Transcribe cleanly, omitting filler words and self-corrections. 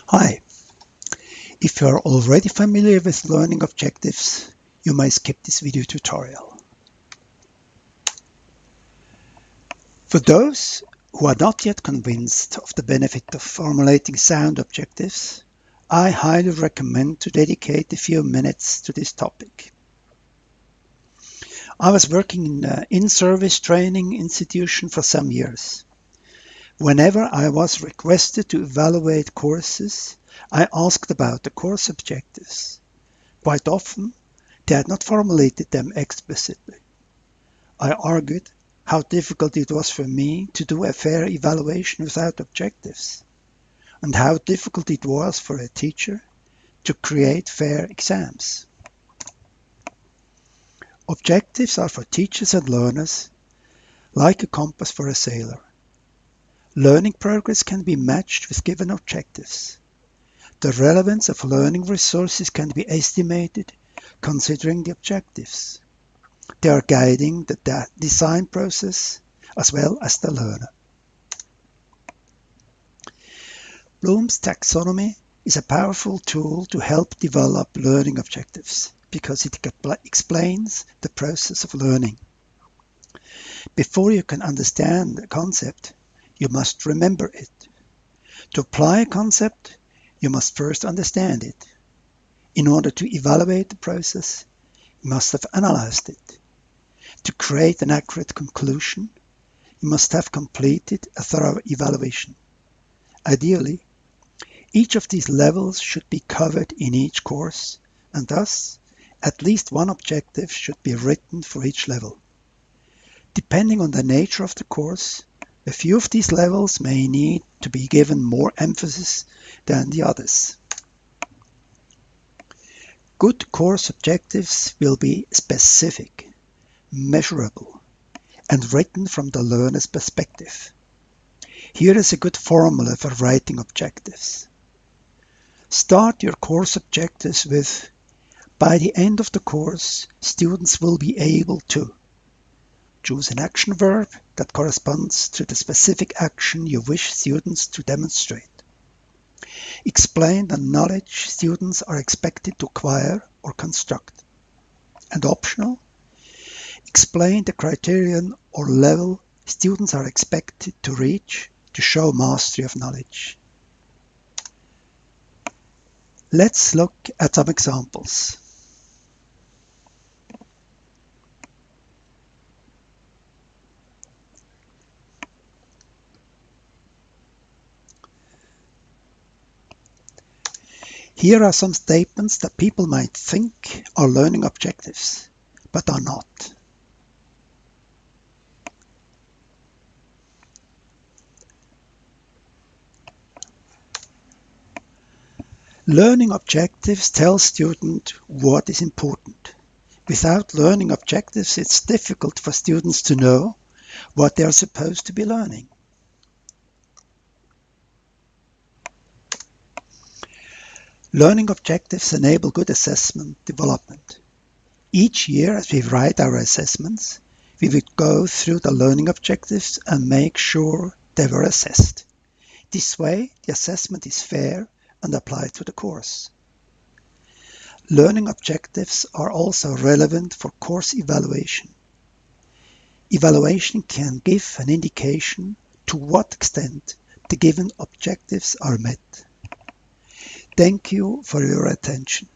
Hi, if you are already familiar with learning objectives, you may skip this video tutorial. For those who are not yet convinced of the benefit of formulating sound objectives, I highly recommend to dedicate a few minutes to this topic. I was working in an in-service training institution for some years. Whenever I was requested to evaluate courses, I asked about the course objectives. Quite often, they had not formulated them explicitly. I argued how difficult it was for me to do a fair evaluation without objectives, and how difficult it was for a teacher to create fair exams. Objectives are for teachers and learners like a compass for a sailor. Learning progress can be matched with given objectives. The relevance of learning resources can be estimated considering the objectives. They are guiding the design process as well as the learner. Bloom's taxonomy is a powerful tool to help develop learning objectives because it explains the process of learning. Before you can understand a concept, you must remember it. To apply a concept, you must first understand it. In order to evaluate the process, you must have analyzed it. To create an accurate conclusion, you must have completed a thorough evaluation. Ideally, each of these levels should be covered in each course, and thus, at least one objective should be written for each level. Depending on the nature of the course, a few of these levels may need to be given more emphasis than the others. Good course objectives will be specific, measurable, and written from the learner's perspective. Here is a good formula for writing objectives. Start your course objectives with, by the end of the course, students will be able to. Choose an action verb that corresponds to the specific action you wish students to demonstrate. Explain the knowledge students are expected to acquire or construct. And optional, explain the criterion or level students are expected to reach to show mastery of knowledge. Let's look at some examples. Here are some statements that people might think are learning objectives, but are not. Learning objectives tell students what is important. Without learning objectives, it's difficult for students to know what they are supposed to be learning. Learning objectives enable good assessment development. Each year, as we write our assessments, we will go through the learning objectives and make sure they were assessed. This way, the assessment is fair and applied to the course. Learning objectives are also relevant for course evaluation. Evaluation can give an indication to what extent the given objectives are met. Thank you for your attention.